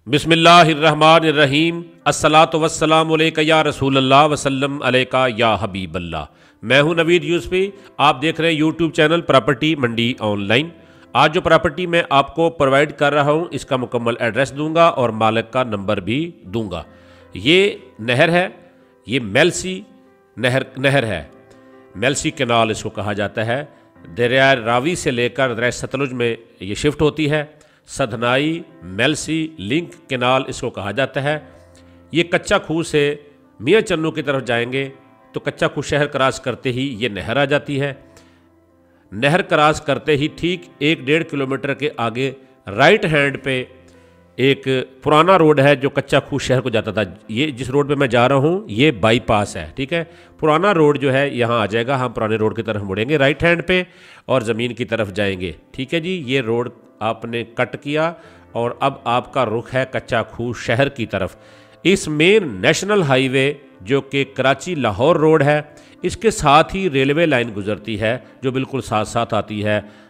बिस्मिल्लाहिर्रहमानिर्रहीम अस्सलातु वस्सलामु अलैका या रसूलल्लाह वसल्लम अलैका या हबीबल्लाह। मैं हूं नवीद यूसुफी। आप देख रहे हैं यूट्यूब चैनल प्रॉपर्टी मंडी ऑनलाइन। आज जो प्रॉपर्टी मैं आपको प्रोवाइड कर रहा हूं, इसका मुकम्मल एड्रेस दूंगा और मालिक का नंबर भी दूंगा। ये नहर है, ये मेलसी नहर है। मेलसी कैनाल इसको कहा जाता है। दरिया रावी से लेकर दरिया सतलुज में ये शिफ्ट होती है। सधनाई मेलसी लिंक कैनाल इसको कहा जाता है। ये कच्चा खूह से मियाँ चन्नू की तरफ जाएंगे तो कच्चा खूह शहर क्रॉस करते ही ये नहर आ जाती है। नहर क्रॉस करते ही ठीक 1-1.5 किलोमीटर के आगे राइट हैंड पे एक पुराना रोड है जो कच्चा खूह शहर को जाता था। ये जिस रोड पे मैं जा रहा हूँ ये बाईपास है, ठीक है। पुराना रोड जो है यहाँ आ जाएगा, हम पुराने रोड की तरफ मुड़ेंगे राइट हैंड पे और ज़मीन की तरफ जाएंगे, ठीक है जी। ये रोड आपने कट किया और अब आपका रुख है कच्चा खूह शहर की तरफ। इस मेन नेशनल हाईवे जो कि कराची लाहौर रोड है, इसके साथ ही रेलवे लाइन गुजरती है जो बिल्कुल साथ साथ आती है।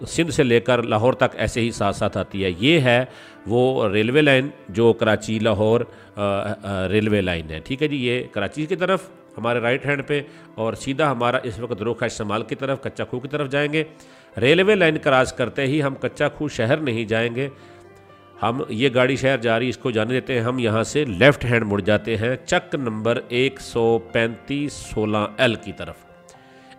सिंध से लेकर लाहौर तक ऐसे ही साथ साथ आती है। ये है वो रेलवे लाइन जो कराची लाहौर रेलवे लाइन है, ठीक है जी। ये कराची की तरफ हमारे राइट हैंड पे और सीधा हमारा इस वक्त रुख है शमाल की तरफ, कच्चा खूह की तरफ जाएंगे। रेलवे लाइन क्रॉस करते ही हम कच्चा खूह शहर नहीं जाएंगे, हम ये गाड़ी शहर जा रही इसको जाने देते हैं। हम यहाँ से लेफ़्ट हैंड मुड़ जाते हैं चक नंबर 135-16L की तरफ।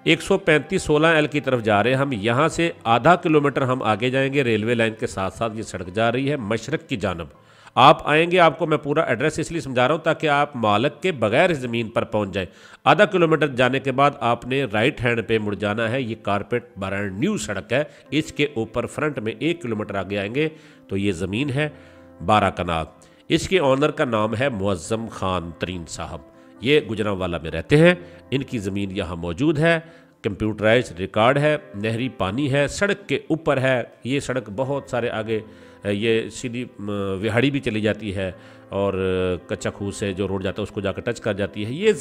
135-16L की तरफ जा रहे हैं हम। यहाँ से आधा किलोमीटर हम आगे जाएंगे। रेलवे लाइन के साथ साथ ये सड़क जा रही है मशरक़ की जानब। आप आएंगे, आपको मैं पूरा एड्रेस इसलिए समझा रहा हूँ ताकि आप मालिक के बगैर इस ज़मीन पर पहुँच जाएं। आधा किलोमीटर जाने के बाद आपने राइट हैंड पे मुड़ जाना है। ये कारपेट ब्रांड न्यू सड़क है। इसके ऊपर फ्रंट में 1 किलोमीटर आगे आएंगे तो ये ज़मीन है 12 कनाल। इसके ऑनर का नाम है मुअज़्ज़म खान तरीन साहब। ये गुजरांवाला में रहते हैं। इनकी ज़मीन यहाँ मौजूद है, कंप्यूटराइज रिकॉर्ड है, नहरी पानी है, सड़क के ऊपर है। ये सड़क बहुत सारे आगे ये सीधी विहाड़ी भी चली जाती है और कच्चा खूह से जो रोड जाता है उसको जाकर टच कर जाती है। ये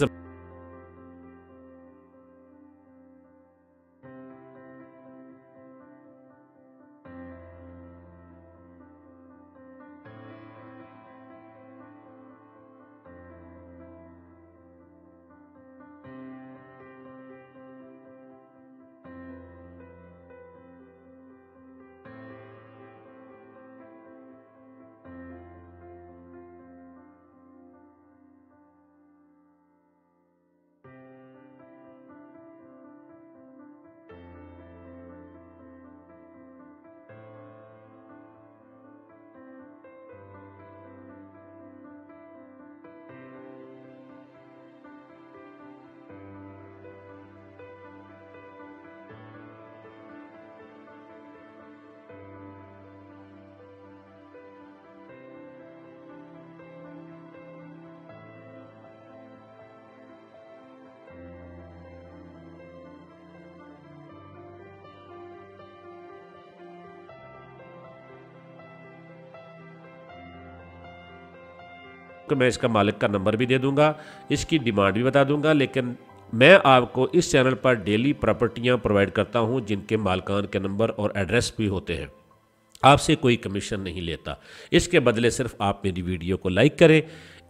मैं इसका मालिक का नंबर भी दे दूंगा, इसकी डिमांड भी बता दूंगा। लेकिन मैं आपको इस चैनल पर डेली प्रॉपर्टियां प्रोवाइड करता हूं जिनके मालकान के नंबर और एड्रेस भी होते हैं। आपसे कोई कमीशन नहीं लेता। इसके बदले सिर्फ आप मेरी वीडियो को लाइक करें,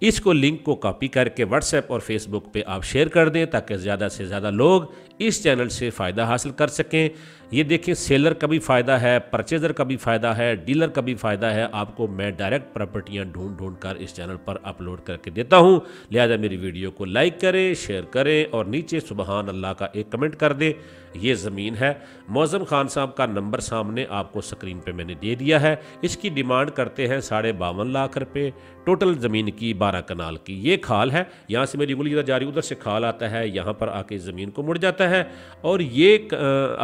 इसको लिंक को कॉपी करके व्हाट्सएप और फेसबुक पे आप शेयर कर दें ताकि ज़्यादा से ज़्यादा लोग इस चैनल से फ़ायदा हासिल कर सकें। ये देखें, सेलर का भी फ़ायदा है, परचेज़र का भी फ़ायदा है, डीलर का भी फ़ायदा है। आपको मैं डायरेक्ट प्रॉपर्टियाँ ढूंढ कर इस चैनल पर अपलोड करके देता हूँ। लिहाजा मेरी वीडियो को लाइक करें, शेयर करें और नीचे सुबहान अल्लाह का एक कमेंट कर दें। ये ज़मीन है। मुअज़्ज़म खान साहब का नंबर सामने आपको स्क्रीन पे मैंने दे दिया है। इसकी डिमांड करते हैं 52.5 लाख रुपये। टोटल ज़मीन की 12 कनाल की ये खाल है। यहाँ से मेरी उंगली इधर जा रही, उधर से खाल आता है, यहाँ पर आके ज़मीन को मुड़ जाता है। और ये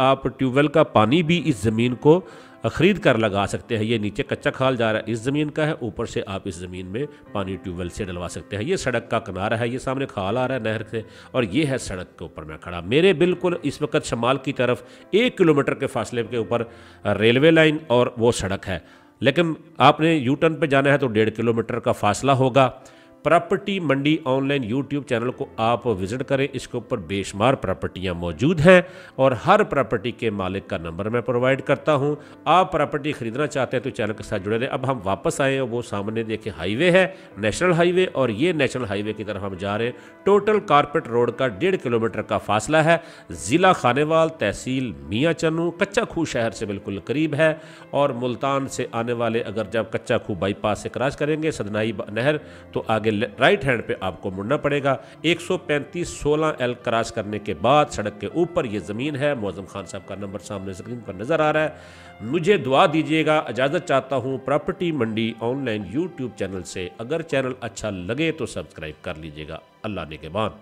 आप ट्यूबवेल का पानी भी इस ज़मीन को ख़रीद कर लगा सकते हैं। ये नीचे कच्चा खाल जा रहा है, इस ज़मीन का है, ऊपर से आप इस ज़मीन में पानी ट्यूबवेल से डलवा सकते हैं। ये सड़क का किनारा है, ये सामने खाल आ रहा है नहर से और ये है सड़क के ऊपर मैं खड़ा। मेरे बिल्कुल इस वक्त शमाल की तरफ 1 किलोमीटर के फासले के ऊपर रेलवे लाइन और वो सड़क है। लेकिन आपने यू टर्न पे जाना है तो 1.5 किलोमीटर का फासला होगा। प्रॉपर्टी मंडी ऑनलाइन यूट्यूब चैनल को आप विजिट करें। इसके ऊपर बेशुमार प्रॉपर्टियां मौजूद हैं और हर प्रॉपर्टी के मालिक का नंबर मैं प्रोवाइड करता हूं। आप प्रॉपर्टी खरीदना चाहते हैं तो चैनल के साथ जुड़े रहें। अब हम वापस आए हैं, वो सामने देखिए हाईवे है, नेशनल हाईवे, और ये नेशनल हाईवे की तरफ हम जा रहे हैं। टोटल कारपेट रोड का 1.5 किलोमीटर का फासला है। ज़िला खानेवाल, तहसील मियाँ चन्नू, कच्चा खूह शहर से बिल्कुल करीब है। और मुल्तान से आने वाले अगर जब कच्चा खूह बाईपास से क्रॉस करेंगे सदनाई नहर, तो आगे राइट हैंड पे आपको मुड़ना पड़ेगा। 135/16L क्रॉस करने के बाद सड़क के ऊपर ये ज़मीन है। मौज़म खान साहब का नंबर सामने स्क्रीन पर नज़र आ रहा है। मुझे दुआ दीजिएगा, इजाज़त चाहता हूँ प्रॉपर्टी मंडी ऑनलाइन यूट्यूब चैनल से। अगर चैनल अच्छा लगे तो सब्सक्राइब कर लीजिएगा। अल्लाह ने के बाद।